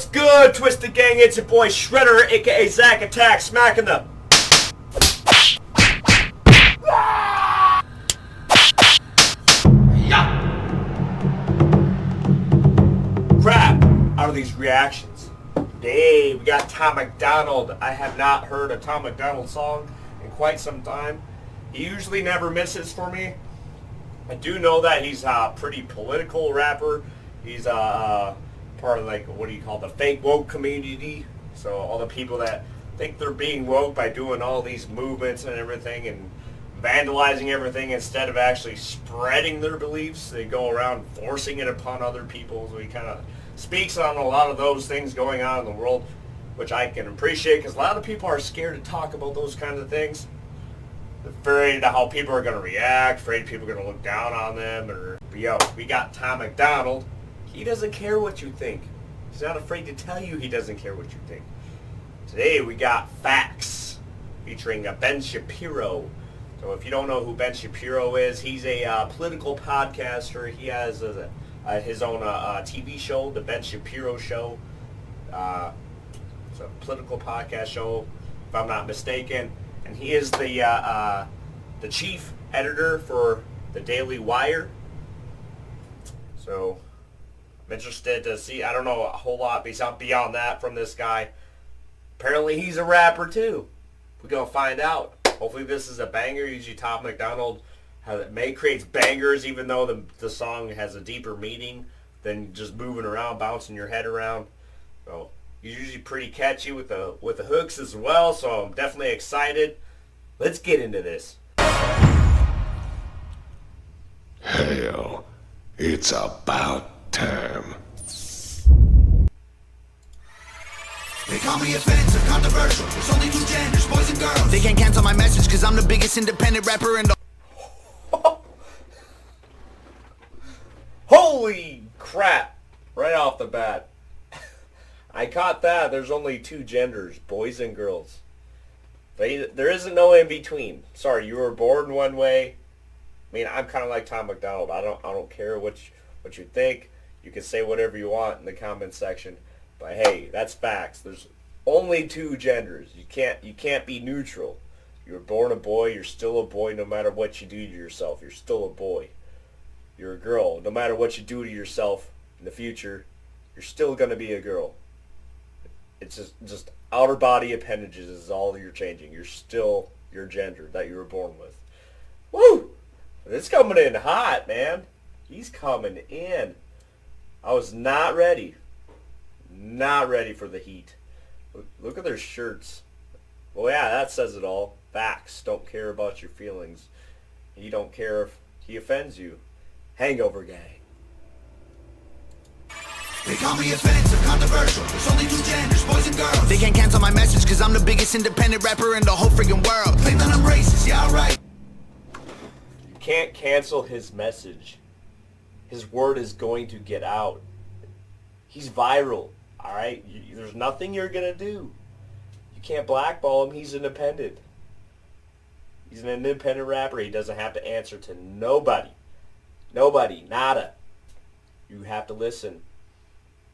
What's good, Twisted Gang? It's your boy Shredder, aka Zack Attack, smacking the crap out of these reactions. Today we got Tom Macdonald. I have not heard a Tom Macdonald song in quite some time. He usually never misses for me. I do know that he's a pretty political rapper. He's part of, like, what do you call the fake woke community. So all the people that think they're being woke by doing all these movements and everything and vandalizing everything instead of actually spreading their beliefs, they go around forcing it upon other people. So he kind of speaks on a lot of those things going on in the world, which I can appreciate because a lot of people are scared to talk about those kinds of things. They're afraid of how people are going to react, afraid people are going to look down on them. But yo, we got Tom Macdonald. He doesn't care what you think. He's not afraid to tell you he doesn't care what you think. Today we got Facts featuring Ben Shapiro. So if you don't know who Ben Shapiro is, he's a political podcaster. He has his own TV show, The Ben Shapiro Show. It's a political podcast show, if I'm not mistaken. And he is the chief editor for the Daily Wire. So I'm interested to see. I don't know a whole lot beyond that from this guy. Apparently he's a rapper too. We're going to find out. Hopefully this is a banger. Usually Tom Macdonald creates bangers even though the song has a deeper meaning than just moving around, bouncing your head around. So he's usually pretty catchy with the hooks as well. So I'm definitely excited. Let's get into this. Hell, it's about time. They call me offensive, controversial. There's only two genders, boys and girls. They can't cancel my message because I'm the biggest independent rapper in the... Holy crap! Right off the bat. I caught that. There's only two genders, boys and girls. There isn't no in between. Sorry, you were born one way. I mean, I'm kind of like Tom Macdonald. I don't care what you think. You can say whatever you want in the comment section. But hey, that's facts. There's only two genders. You can't be neutral. You were born a boy, you're still a boy no matter what you do to yourself. You're still a boy. You're a girl. No matter what you do to yourself in the future, you're still going to be a girl. It's just outer body appendages is all you're changing. You're still your gender that you were born with. Woo! It's coming in hot, man. He's coming in. I was not ready. Not ready for the heat. Look at their shirts. Well, yeah, that says it all. Facts. Don't care about your feelings. He don't care if he offends you. Hangover gang. They call me offensive, controversial. There's only two genders, boys and girls. They can't cancel my message because I'm the biggest independent rapper in the whole freaking world. Claim that I'm racist, yeah, alright. You can't cancel his message. His word is going to get out. He's viral, alright? There's nothing you're going to do. You can't blackball him. He's independent. He's an independent rapper. He doesn't have to answer to nobody. Nobody. Nada. You have to listen.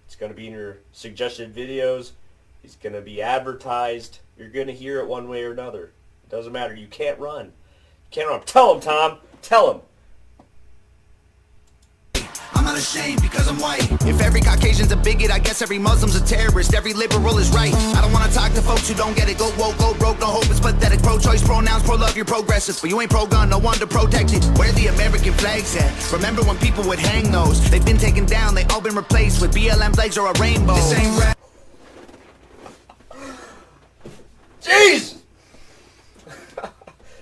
It's going to be in your suggested videos. He's going to be advertised. You're going to hear it one way or another. It doesn't matter. You can't run. You can't run. Tell him, Tom. Tell him. I'm not ashamed because I'm white. If every Caucasian's a bigot, I guess every Muslim's a terrorist. Every liberal is right. I don't want to talk to folks who don't get it. Go woke, go broke, no hope, it's pathetic. Pro-choice, pronouns, pro-love, you're progressive. But you ain't pro-gun, no one to protect it. Where the American flags at? Remember when people would hang those? They've been taken down, they all been replaced with BLM flags or a rainbow. This ain't rap. Jeez!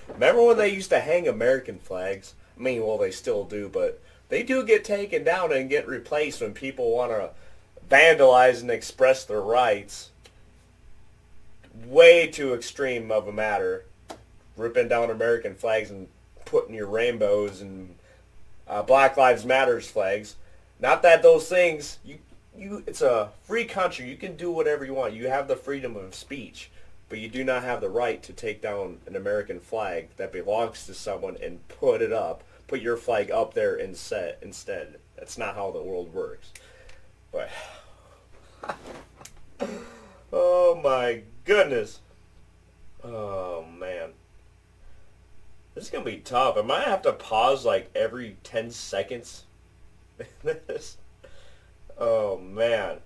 Remember when they used to hang American flags? I mean, well, they still do, but they do get taken down and get replaced when people want to vandalize and express their rights. Way too extreme of a matter. Ripping down American flags and putting your rainbows and Black Lives Matters flags. Not that those things, it's a free country. You can do whatever you want. You have the freedom of speech. But you do not have the right to take down an American flag that belongs to someone and put it up. Put your flag up there instead. That's not how the world works. But my goodness. Oh, man. This is going to be tough. I might have to pause like every 10 seconds. Oh, man.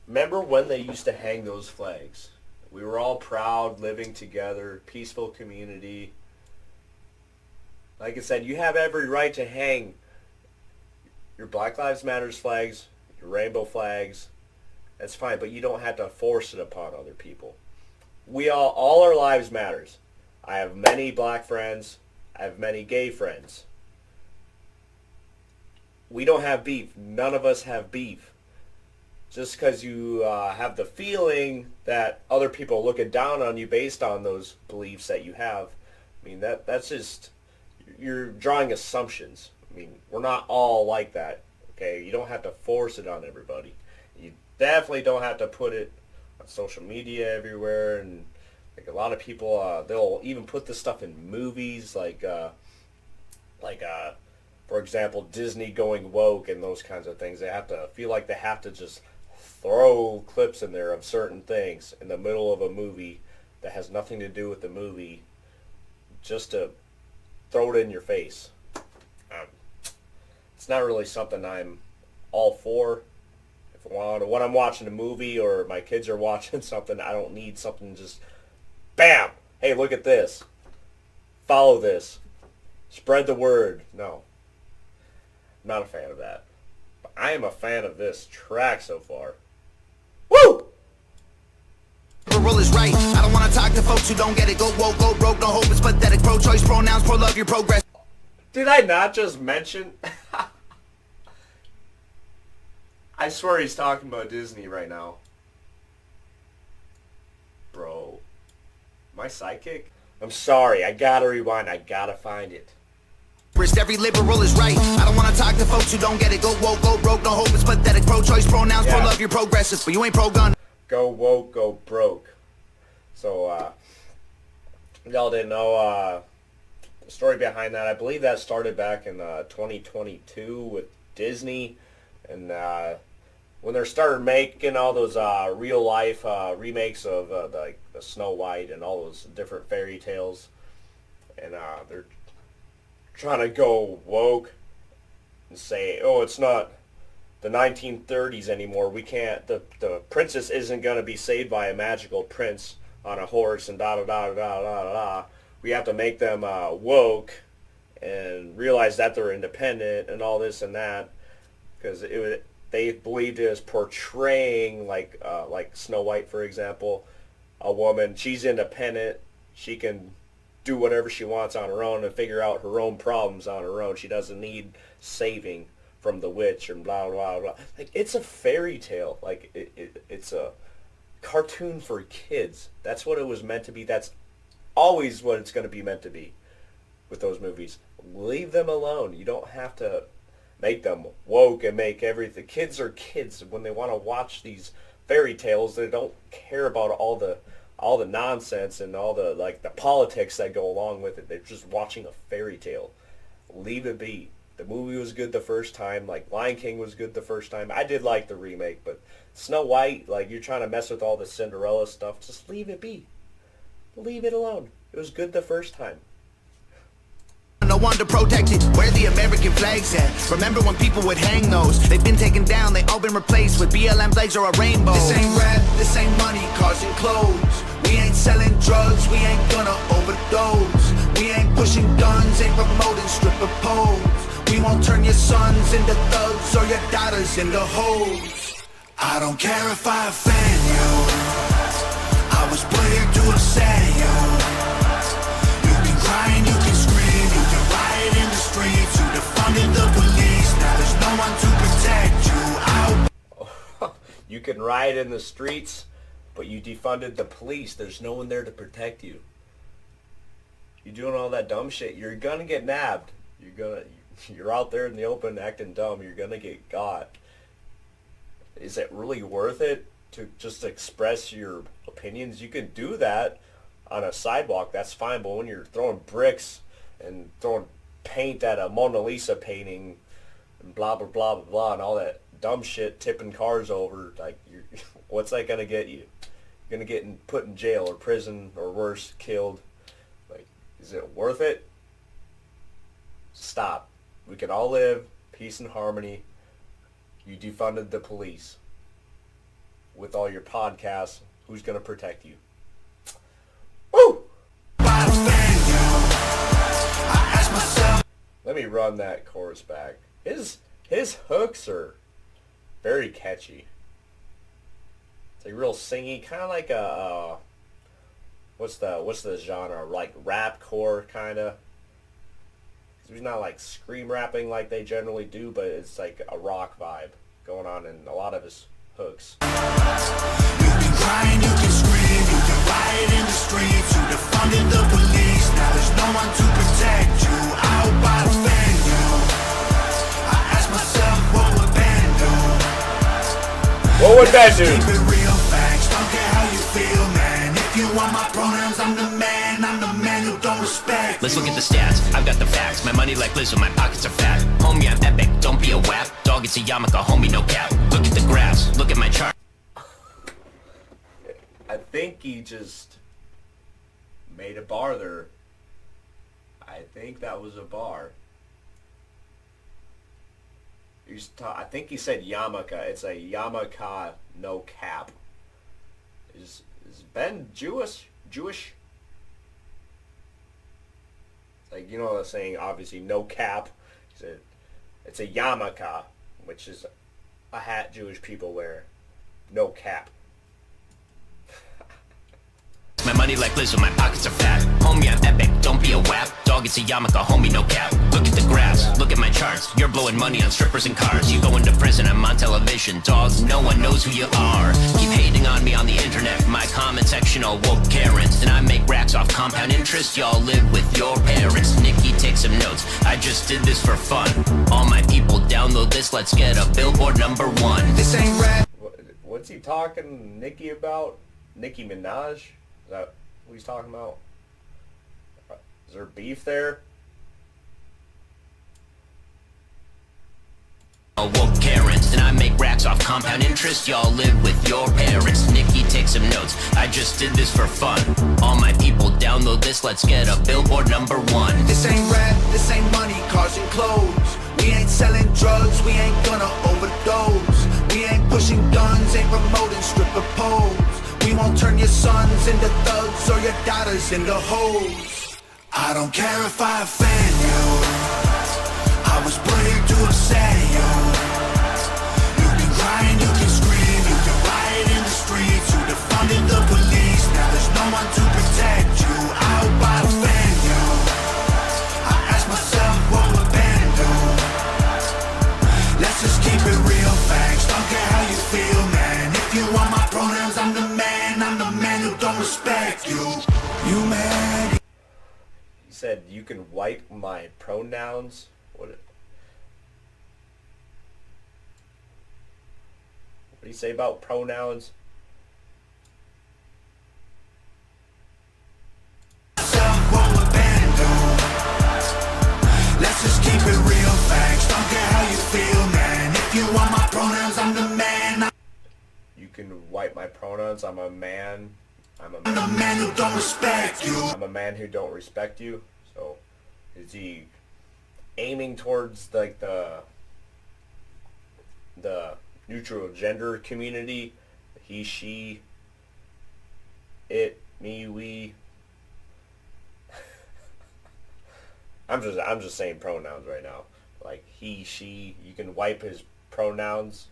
Remember when they used to hang those flags? We were all proud, living together, peaceful community. Like I said, you have every right to hang your Black Lives Matters flags, your rainbow flags. That's fine, but you don't have to force it upon other people. We all our lives matters. I have many black friends. I have many gay friends. We don't have beef. None of us have beef. Just because you have the feeling that other people are looking down on you based on those beliefs that you have, I mean, that's just, you're drawing assumptions. I mean, we're not all like that, okay? You don't have to force it on everybody. You definitely don't have to put it on social media everywhere, and like a lot of people, they'll even put this stuff in movies, like for example, Disney going woke and those kinds of things. They have to feel like they have to just throw clips in there of certain things in the middle of a movie that has nothing to do with the movie, just to throw it in your face. It's not really something I'm all for. When I'm watching a movie or my kids are watching something, I don't need something just, bam! Hey, look at this. Follow this. Spread the word. No. I'm not a fan of that. But I am a fan of this track so far. Woo! Liberal is right. I don't want to talk to folks who don't get it. Go woke, go broke, no hope, it's pathetic. Pro-choice, pronouns, pro-love, your progress. Did I not just mention? I swear he's talking about Disney right now. Bro. My sidekick? I'm sorry, I gotta rewind, I gotta find it. Every liberal is right. I don't want to talk to folks who don't get it. Go woke, go broke, no hope, it's pathetic. Pro-choice, pronouns, pro-love, you're progressive, but you ain't pro-gun. Go woke, go broke. So, y'all didn't know the story behind that. I believe that started back in 2022 with Disney, and when they started making all those real-life remakes of the Snow White and all those different fairy tales, and they're trying to go woke and say, oh, it's not the 1930s anymore. We can't, the princess isn't going to be saved by a magical prince on a horse and da-da-da-da-da-da-da. We have to make them woke and realize that they're independent and all this and that, because they believed it was portraying, like Snow White, for example, a woman, she's independent, she can do whatever she wants on her own and figure out her own problems on her own. She doesn't need saving from the witch and blah, blah, blah. Like, it's a fairy tale. Like, it's a cartoon for kids. That's what it was meant to be. That's always what it's going to be meant to be with those movies. Leave them alone. You don't have to make them woke and make everything. Kids are kids. When they want to watch these fairy tales, they don't care about all the nonsense and all the the politics that go along with it. They're just watching a fairy tale. Leave it be. The movie was good the first time. Like Lion King was good the first time. I did like the remake, but Snow White, like, you're trying to mess with all the Cinderella stuff. Just leave it be. Leave it alone. It was good the first time. No one to protect it. Where the American flags at? Remember when people would hang those? They've been taken down, they all been replaced with BLM flags or a rainbow. This ain't rap, this ain't money, cars and clothes. We ain't selling drugs, we ain't gonna overdose. We ain't pushing guns, ain't promoting stripper poles. We won't turn your sons into thugs or your daughters into hoes. I don't care if I offend you. I was put here to upset you. You can cry and you can scream, you can riot in the streets. You defunded the police, now there's no one to protect you. You can riot in the streets, but you defunded the police. There's no one there to protect you. You're doing all that dumb shit, you're gonna get nabbed. You're out there in the open acting dumb, you're gonna get got. Is it really worth it to just express your opinions? You can do that on a sidewalk, that's fine, but when you're throwing bricks and throwing paint at a Mona Lisa painting and blah blah blah blah blah and all that dumb shit, tipping cars over, like, what's that gonna get you? gonna get put in jail or prison or worse, killed. Like, is it worth it? Stop. We can all live peace and harmony. You defunded the police. With all your podcasts, who's gonna protect you? Woo! Let me run that chorus back. His hooks are very catchy. It's like real singy, kind of like a what's the genre, like rapcore kind of. He's not like scream rapping like they generally do, but it's like a rock vibe going on in a lot of his hooks. You can cry and you can scream, you can riot in the streets, you defunded the police, now there's no one to protect you. I hope I offend you. I ask myself, what would Ben do? What would Ben do? Keep it real facts, don't care how you feel, man. If you want my pronouns, I'm the man who don't respect. Let's look at the stats, I've got the facts. My money like Lizzo, my pockets are fat. Homie, I'm epic, don't be a wap. Dog, it's a yarmulke, homie, no cap. Look at the graphs, look at my chart. I think he just made a bar there. I think that was a bar. I think he said yarmulke. It's a yarmulke, no cap. Is Ben Jewish? Like, you know the saying, obviously, no cap. It's a yarmulke, which is a hat Jewish people wear. No cap. My money like Lizzo, my pockets are fat. Homie, I'm epic, don't be a wap. Dog, it's a yarmulke, homie, no cap. Look at the graphs, look at my charts. You're blowing money on strippers and cars. You go into prison, I'm on television. Dogs, no one knows who you are. Keep hating on me on the internet. My comment section all woke Karens. And I make racks off compound interest. Y'all live with your parents. Nikki, take some notes. I just did this for fun. All my people download this. Let's get a Billboard #1. This ain't rap. What's he talking Nicki about? Nicki Minaj? Is that what he's talking about? Is there beef there? Woke Karens, and I make racks off compound interest. Y'all live with your parents. Nikki, take some notes. I just did this for fun. All my people download this. Let's get a Billboard #1. This ain't rap, this ain't money, cars and clothes. We ain't selling drugs, we ain't gonna overdose. We ain't pushing guns, ain't promoting stripper poles. We won't turn your sons into thugs or your daughters into hoes. I don't care if I offend you. I was put here to upset you. You can cry and you can scream, you can riot in the streets. You defunded the police, now there's no one to protect you. I hope I offend you. I ask myself, what would Ben do? Let's just keep it real facts, don't care how you feel, man. If you want my pronouns, I'm the man who don't respect you. You mad? He said, you can wipe my pronouns. What do you say about pronouns? What would Ben do? Let's just keep it real facts, don't care how you feel, man. If you want my pronouns, I'm the man. You can wipe my pronouns. I'm a man. I'm I'm the man who don't respect you. I'm a man who don't respect you. So, is he aiming towards like the neutral gender community? He, she, it, me, we. I'm just saying pronouns right now. Like he, she. You can wipe his pronouns.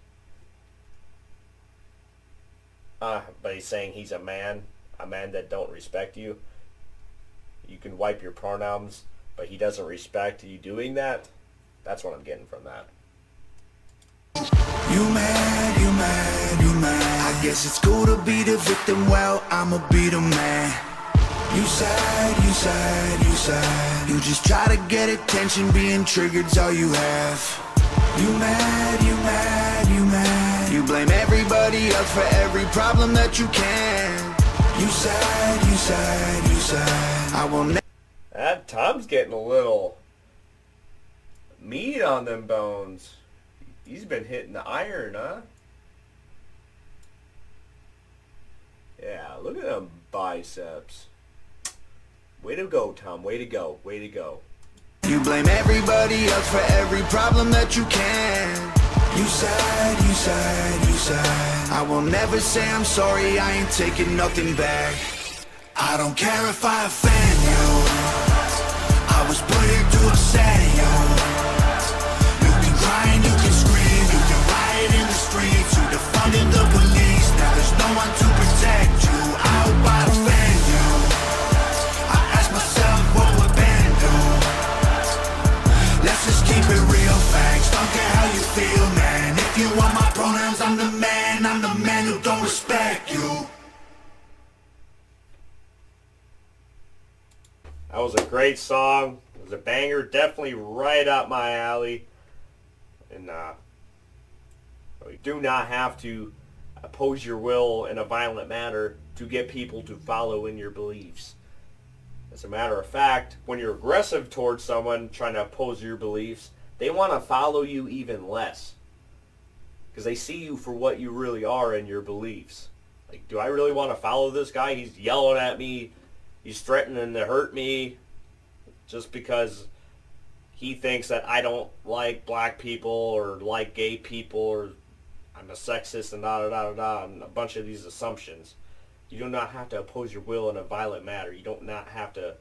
But he's saying he's a man that don't respect you. You can wipe your pronouns, but he doesn't respect you doing that. That's what I'm getting from that. You mad, you mad, you mad. I guess it's cool to be the victim, well, I'ma be the man. You sad, you sad, you sad. You just try to get attention, being triggered's all you have. You mad, you mad, you mad. You blame everybody else for every problem that you can. You sad, you sad, you sad. I will never. That Tom's getting a little meat on them bones. He's been hitting the iron, huh? Yeah. biceps. Way to go, Tom. Way to go. Way to go. You blame everybody else for every problem that you can. You said, you said, you said I will never say I'm sorry, I ain't taking nothing back. I don't care if I offend you, I was put here to upset you. You can cry and you can scream, you can riot in the streets, you defunded the police, now there's no one to protect you. I hope I offend you, I ask myself what would Ben do. Let's just keep it real, facts, don't care how you feel, man. If you want my pronouns, I'm the man who don't respect you. That was a great song. It was a banger, definitely right up my alley. And you do not have to oppose your will in a violent manner to get people to follow in your beliefs. As a matter of fact, when you're aggressive towards someone trying to oppose your beliefs, they want to follow you even less. Because they see you for what you really are in your beliefs. Like, do I really want to follow this guy? He's yelling at me. He's threatening to hurt me just because he thinks that I don't like black people or like gay people or I'm a sexist and da-da-da-da-da and a bunch of these assumptions. You do not have to oppose your will in a violent manner. You don't not have to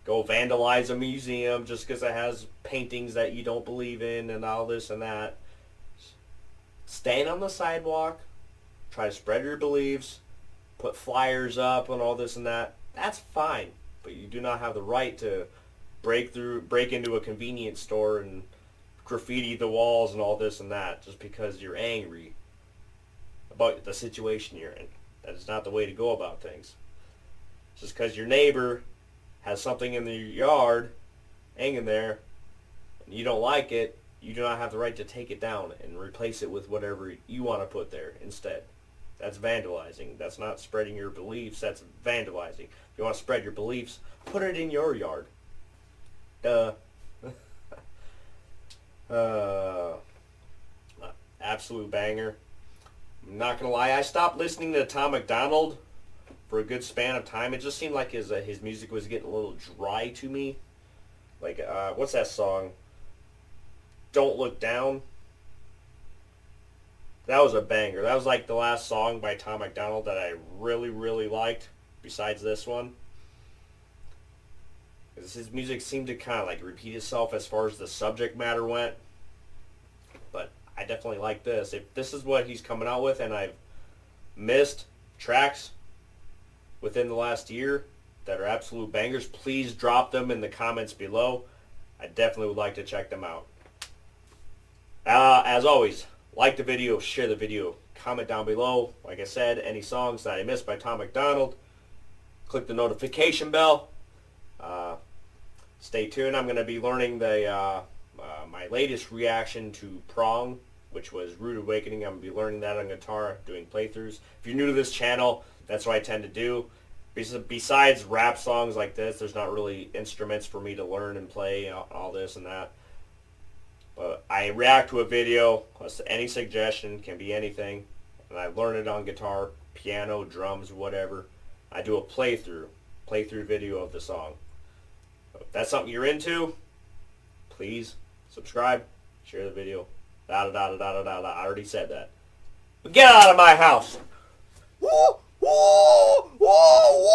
go vandalize a museum just because it has paintings that you don't believe in and all this and that. Stand on the sidewalk, try to spread your beliefs, put flyers up and all this and that. That's fine, but you do not have the right to break into a convenience store and graffiti the walls and all this and that just because you're angry about the situation you're in. That is not the way to go about things. Just because your neighbor has something in their yard hanging there and you don't like it, you do not have the right to take it down and replace it with whatever you want to put there instead. That's vandalizing. That's not spreading your beliefs. That's vandalizing. If you want to spread your beliefs, put it in your yard. Absolute banger. I'm not going to lie. I stopped listening to Tom Macdonald for a good span of time. It just seemed like his music was getting a little dry to me. Like, what's that song? Don't Look Down. That was a banger. That was like the last song by Tom Macdonald that I really, really liked, besides this one. Because his music seemed to kind of like repeat itself as far as the subject matter went. But I definitely like this. If this is what he's coming out with and I've missed tracks within the last year that are absolute bangers, please drop them in the comments below. I definitely would like to check them out. As always, like the video, share the video, comment down below. Like I said, any songs that I missed by Tom Macdonald, click the notification bell. Stay tuned. I'm going to be learning the my latest reaction to Prong, which was Rude Awakening. I'm going to be learning that on guitar, doing playthroughs. If you're new to this channel, that's what I tend to do. Besides rap songs like this, there's not really instruments for me to learn and play, all this and that. But I react to a video, any suggestion, can be anything, and I learn it on guitar, piano, drums, whatever. I do a playthrough video of the song. So if that's something you're into, please subscribe, share the video, da-da-da-da-da-da-da. I already said that. But get out of my house! Woo! Woo! Woo!